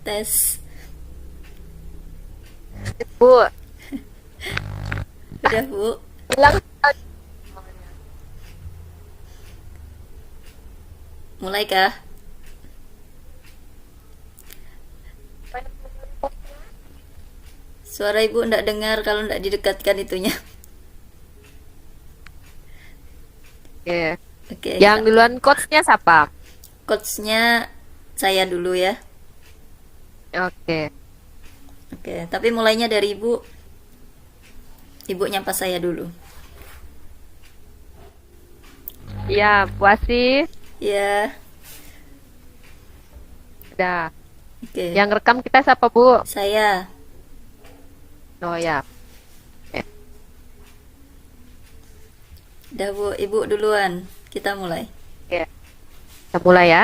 Tes. Bu, Udah, Bu. bilang Mulai kah? Suara Ibu ndak dengar kalau ndak didekatkan itunya. Oke. Oke, Yang kita duluan coachnya siapa? coachnya saya dulu ya. Oke. Oke, tapi mulainya dari Ibu. Ibu nyapa saya dulu. Iya, Bu Asih. Ya, Udah. oke. Yang rekam kita siapa, Bu? Saya. Oh ya. Oke. Udah, Bu. Ibu duluan. Kita mulai. Oke. Kita mulai ya.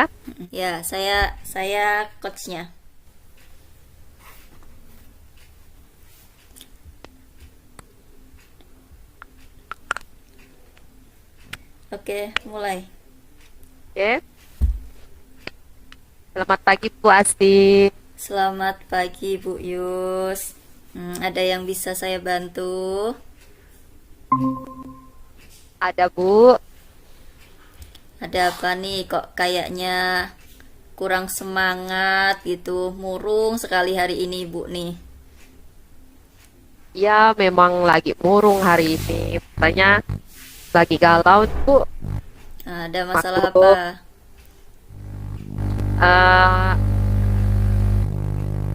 Ya, saya coachnya. Oke, mulai. Oke. Selamat pagi, Bu Asih. Selamat pagi, Bu Yus. Ada yang bisa saya bantu? Ada, Bu. Ada apa nih? Kok kayaknya kurang semangat gitu, murung sekali hari ini, Bu nih. Ya, memang lagi murung hari ini. Katanya lagi galau, Bu. Ada masalah apa? Maklum. eh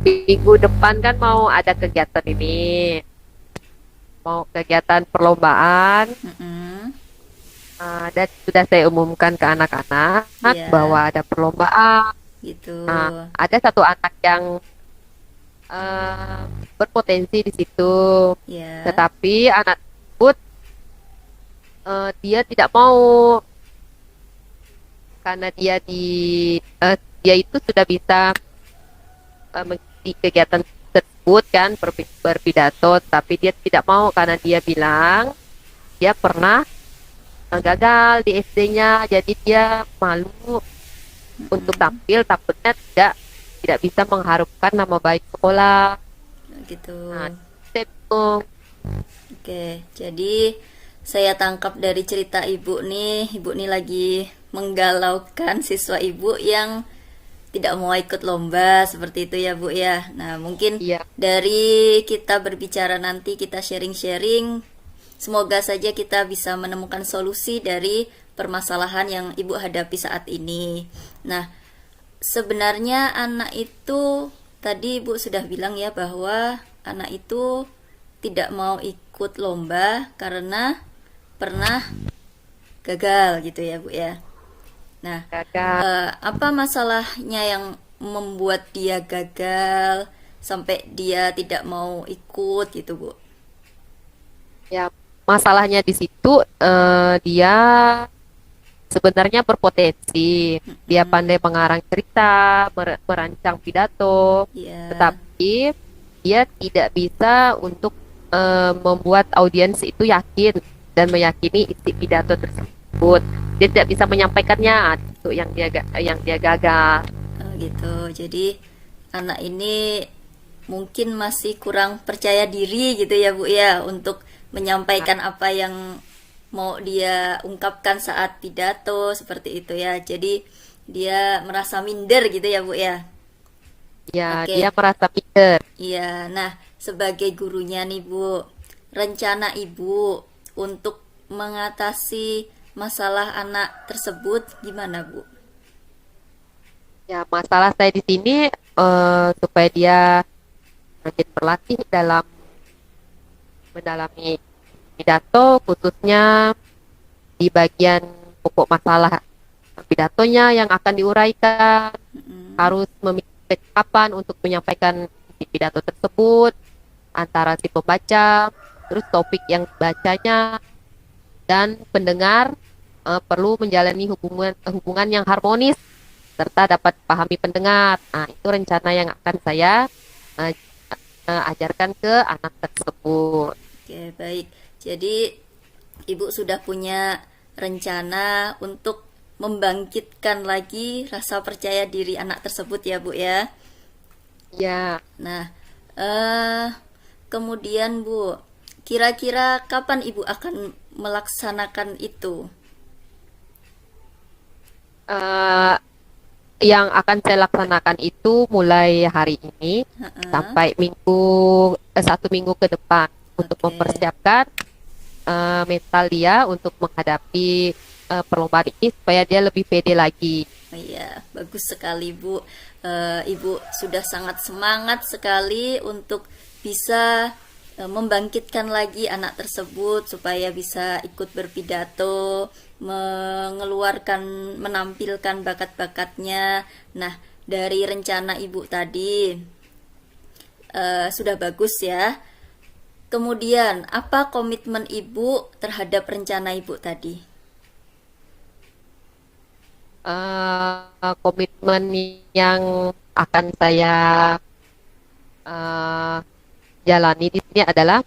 Minggu depan kan mau ada kegiatan ini. Mau kegiatan perlombaan. Mm-mm. Dan sudah saya umumkan ke anak-anak Iya, bahwa ada perlombaan. gitu. Nah, ada satu anak yang eh, berpotensi di situ, Ya, tetapi anak tersebut dia tidak mau karena dia itu sudah bisa mengikuti kegiatan tersebut kan berpidato, tapi dia tidak mau karena dia bilang dia pernah gagal di SD-nya, jadi dia malu untuk tampil, takutnya tidak bisa mengharumkan nama baik sekolah. gitu. Nah, saya bingung. Oke, jadi saya tangkap dari cerita Ibu nih lagi menggalaukan siswa Ibu yang tidak mau ikut lomba seperti itu ya Bu ya. Nah, mungkin Iya, dari kita berbicara nanti kita sharing-sharing, semoga saja kita bisa menemukan solusi dari permasalahan yang Ibu hadapi saat ini. Nah, sebenarnya anak itu tadi Ibu sudah bilang ya bahwa anak itu tidak mau ikut lomba karena pernah gagal gitu ya Bu ya. Nah, gagal. apa masalahnya yang membuat dia gagal sampai dia tidak mau ikut gitu Bu? Ya, masalahnya di situ dia sebenarnya berpotensi. Dia Hmm, pandai mengarang cerita, merancang pidato, ya tetapi dia tidak bisa untuk membuat audiens itu yakin dan meyakini isi pidato tersebut. Dia tidak bisa menyampaikannya, itu yang dia gagal. gitu. Jadi anak ini mungkin masih kurang percaya diri gitu ya Bu ya untuk menyampaikan apa yang mau dia ungkapkan saat pidato seperti itu ya. Jadi dia merasa minder gitu ya Bu ya. Ya, dia Oke, merasa minder. iya. Nah, sebagai gurunya nih Bu, rencana Ibu untuk mengatasi masalah anak tersebut gimana Bu? Ya, masalah saya di sini supaya dia makin berlatih dalam mendalami pidato, khususnya di bagian pokok masalah pidatonya yang akan diuraikan, Mm-mm. harus memiliki kecakapan untuk menyampaikan isi pidato tersebut antara si pembaca, terus topik yang dibacanya, dan pendengar perlu menjalani hubungan yang harmonis serta dapat pahami pendengar. Nah, itu rencana yang akan saya eh, ajarkan ke anak tersebut. Oke, baik. Jadi Ibu sudah punya rencana untuk membangkitkan lagi rasa percaya diri anak tersebut ya Bu ya. Ya, Nah, kemudian Bu, kira-kira kapan Ibu akan melaksanakan itu? eh, yang akan saya laksanakan itu mulai hari ini Heeh. sampai satu minggu ke depan untuk Oke. mempersiapkan mental dia untuk menghadapi perlombaan ini supaya dia lebih pede lagi. Oh iya, bagus sekali Bu. Ibu sudah sangat semangat sekali untuk bisa membangkitkan lagi anak tersebut supaya bisa ikut berpidato, menampilkan bakat-bakatnya. Nah, dari rencana Ibu tadi sudah bagus ya. Kemudian, apa komitmen Ibu terhadap rencana Ibu tadi? Komitmen yang akan saya eh, jalani di sini adalah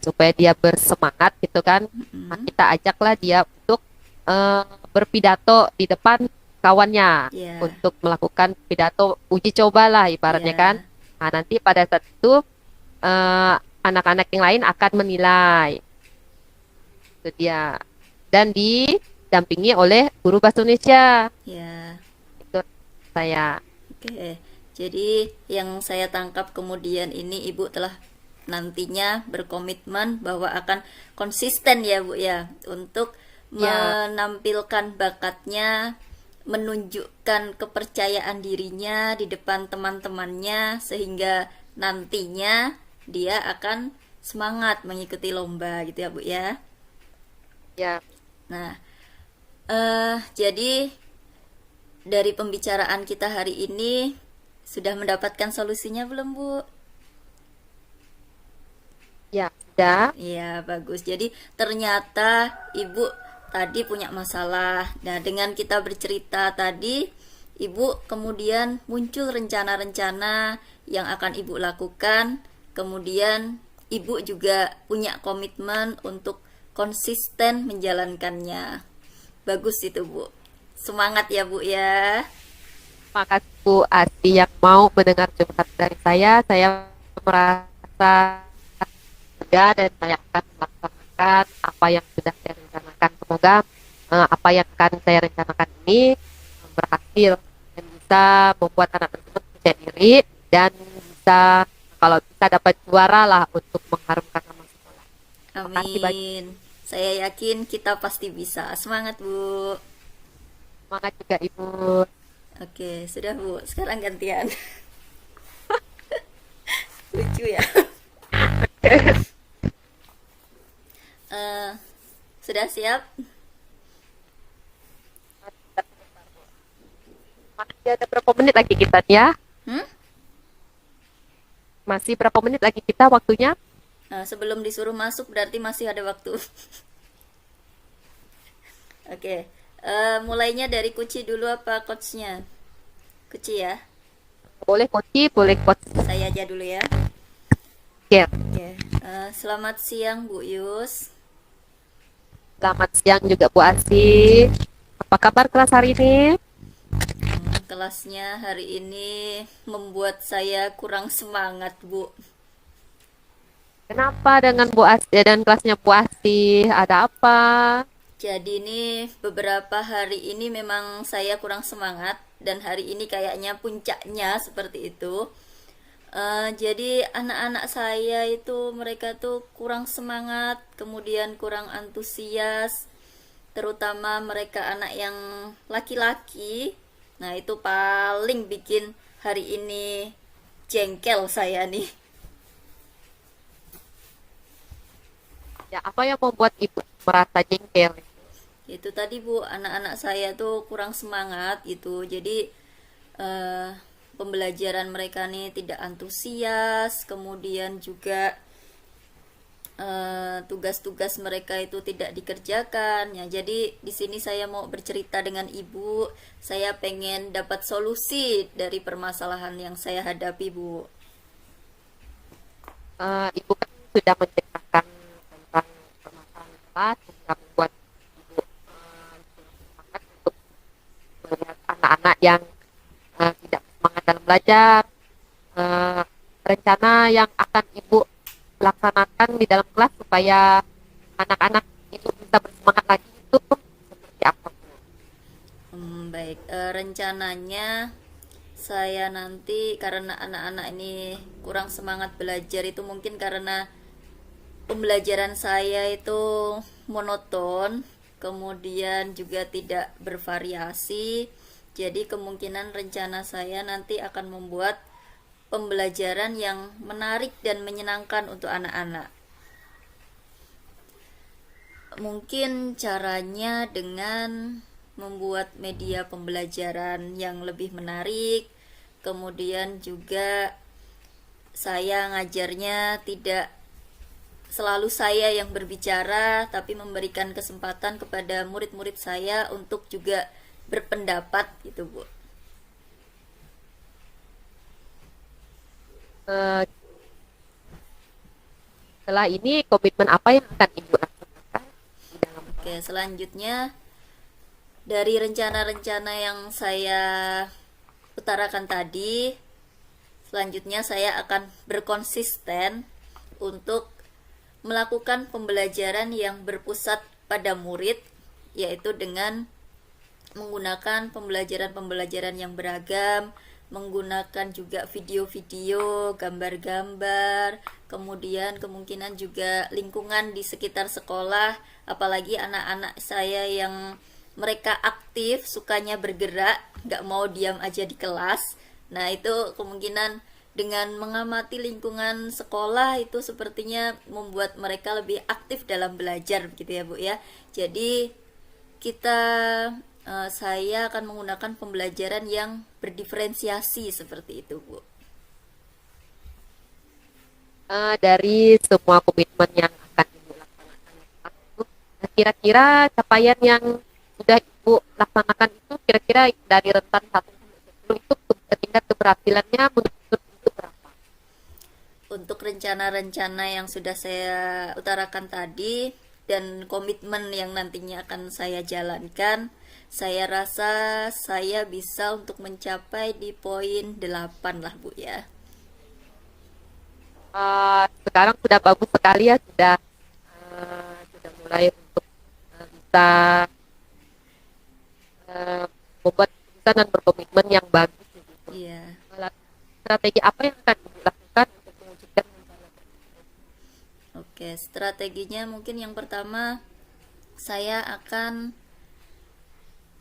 supaya dia bersemangat gitu kan. Nah, Hmm? kita ajaklah dia untuk eh, berpidato di depan kawannya Ya, untuk melakukan pidato uji coba lah ibaratnya kan. ya. Nah, nanti pada saat itu eh, anak-anak yang lain akan menilai itu dia dan didampingi oleh guru bahasa Indonesia. Ya, Itu saya. oke. Jadi yang saya tangkap kemudian ini Ibu telah nantinya berkomitmen bahwa akan konsisten ya Bu ya untuk Ya, menampilkan bakatnya, menunjukkan kepercayaan dirinya di depan teman-temannya sehingga nantinya dia akan semangat mengikuti lomba gitu ya Bu ya. ya. Nah, jadi dari pembicaraan kita hari ini sudah mendapatkan solusinya belum, Bu? Ya, sudah. Iya, bagus. Jadi ternyata Ibu tadi punya masalah. Nah, dengan kita bercerita tadi, Ibu kemudian muncul rencana-rencana yang akan Ibu lakukan. Kemudian Ibu juga punya komitmen untuk konsisten menjalankannya. Bagus itu, Bu. Semangat ya, Bu ya. Makasih Bu Asti yang mau mendengar curhat dari saya. Saya merasa lega dan saya akan melaksanakan apa yang sudah saya rencanakan. Semoga apa yang akan saya rencanakan ini berhasil dan bisa membuat anak tersebut percaya diri dan bisa kalau bisa dapat juara lah untuk mengharumkan nama sekolah. Terima kasih banyak. Amin. Saya yakin kita pasti bisa. Semangat, Bu. Semangat juga Ibu. Oke, sudah, Bu. Sekarang gantian. Lucu ya. Eh, sudah siap? Masih ada berapa menit lagi kita nih ya? Hmm? Masih berapa menit lagi kita waktunya? Sebelum disuruh masuk berarti masih ada waktu. Oke. Mulainya dari Kuci dulu apa coachnya? Kuci ya. Boleh Koci, boleh Coach. Saya aja dulu ya. Ya. Oke. Selamat siang Bu Yus. Selamat siang juga Bu Asi. Apa kabar kelas hari ini? Kelasnya hari ini membuat saya kurang semangat Bu. Kenapa dengan Bu Asi dan kelasnya Bu Asi? Ada apa? Jadi ini beberapa hari ini memang saya kurang semangat dan hari ini kayaknya puncaknya seperti itu. Jadi anak-anak saya itu mereka tuh kurang semangat, kemudian kurang antusias, terutama mereka anak yang laki-laki. Nah, itu paling bikin hari ini jengkel saya nih. Ya, apa yang membuat Ibu merasa jengkel? Itu tadi Bu, anak-anak saya tuh kurang semangat gitu. Jadi eh, pembelajaran mereka nih tidak antusias, kemudian juga tugas-tugas mereka itu tidak dikerjakan ya. Jadi di sini saya mau bercerita dengan Ibu, saya pengen dapat solusi dari permasalahan yang saya hadapi Bu. Ibu kan sudah menceritakan tentang permasalahan kelas sehingga membuat Ibu semangat untuk anak yang tidak semangat dalam belajar, rencana yang akan Ibu laksanakan di dalam kelas supaya anak-anak itu bisa bersemangat lagi itu seperti apa, Bu? Baik, rencananya saya nanti karena anak-anak ini kurang semangat belajar itu mungkin karena pembelajaran saya itu monoton, kemudian juga tidak bervariasi. Jadi kemungkinan rencana saya nanti akan membuat pembelajaran yang menarik dan menyenangkan untuk anak-anak. Mungkin caranya dengan membuat media pembelajaran yang lebih menarik, kemudian juga saya ngajarnya tidak selalu saya yang berbicara, tapi memberikan kesempatan kepada murid-murid saya untuk juga berpendapat gitu, Bu. Eh, Setelah ini komitmen apa yang akan Ibu laksanakan di dalam Oke, selanjutnya dari rencana-rencana yang saya utarakan tadi, selanjutnya saya akan berkonsisten untuk melakukan pembelajaran yang berpusat pada murid, yaitu dengan menggunakan pembelajaran-pembelajaran yang beragam, menggunakan juga video-video, gambar-gambar, kemudian kemungkinan juga lingkungan di sekitar sekolah, apalagi anak-anak saya yang mereka aktif, sukanya bergerak, nggak mau diam aja di kelas. Nah, itu kemungkinan dengan mengamati lingkungan sekolah itu sepertinya membuat mereka lebih aktif dalam belajar, begitu ya, Bu ya. Jadi kita saya akan menggunakan pembelajaran yang berdiferensiasi seperti itu, Bu. Dari semua komitmen yang akan Ibu laksanakan itu, kira-kira capaian yang sudah Ibu laksanakan itu kira-kira dari rentan 1 sampai 10 itu tingkat keberhasilannya menurut Ibu berapa? Untuk rencana-rencana yang sudah saya utarakan tadi dan komitmen yang nantinya akan saya jalankan, saya rasa saya bisa untuk mencapai di poin 8 lah, Bu ya. Sekarang sudah bagus sekali ya, sudah mulai untuk bisa membuat keputusan dan berkomitmen yang bagus gitu. Iya. Strategi apa yang akan Ibu lakukan untuk mewujudkan rencana? Oke, strateginya mungkin yang pertama saya akan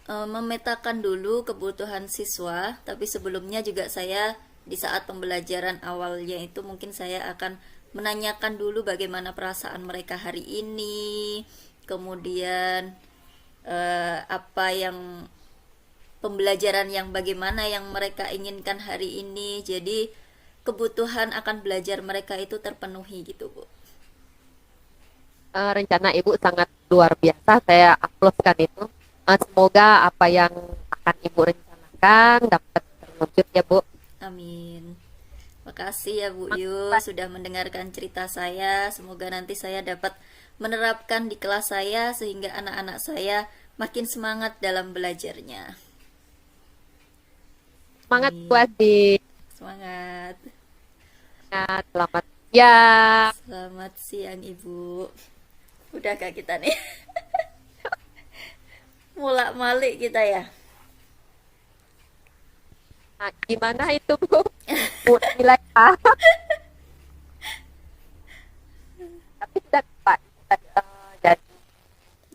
memetakan dulu kebutuhan siswa, tapi sebelumnya juga saya di saat pembelajaran awalnya itu mungkin saya akan menanyakan dulu bagaimana perasaan mereka hari ini, kemudian apa yang pembelajaran yang bagaimana yang mereka inginkan hari ini. Jadi kebutuhan akan belajar mereka itu terpenuhi gitu, Bu. Rencana Ibu sangat luar biasa, saya aplauskan itu. Semoga apa yang akan Ibu rencanakan dapat terwujud ya, Bu. Amin. Makasih ya Bu Yu sudah mendengarkan cerita saya. Semoga nanti saya dapat menerapkan di kelas saya sehingga anak-anak saya makin semangat dalam belajarnya. Semangat Amin. Bu Asti. Semangat. Selamat ya. Selamat siang Ibu. Udah kak kita nih. Mulak malik kita ya. Nah, gimana itu Bu? Bu nilai A. Tapi sudah Pak. Jadi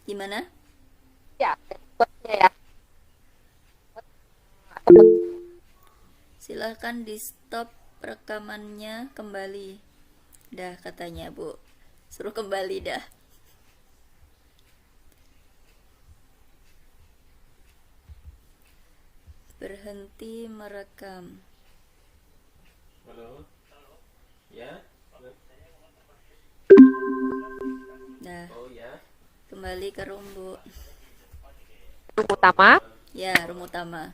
Gimana? ya, quotes-nya ya. Silahkan di stop rekamannya kembali. Dah katanya Bu. Suruh kembali dah. Berhenti merekam. Halo. Ya. Nah, Oh ya. kembali ke room Bu. Yang utama Ya, room utama.